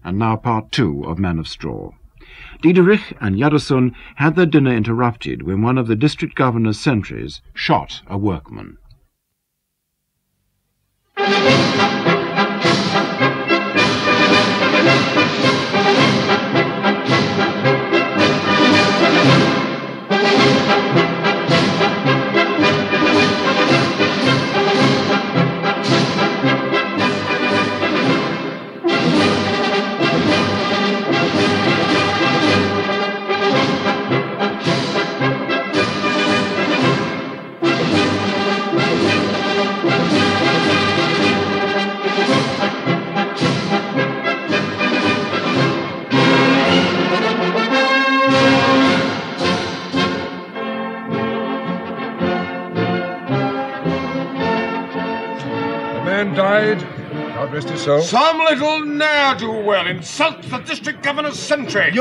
and now part 2 of Man of Straw. Diederich and Jadassohn had their dinner interrupted when one of the district governor's sentries shot a workman. Died, God rest his soul. Some little ne'er-do-well insults the district governor's sentry.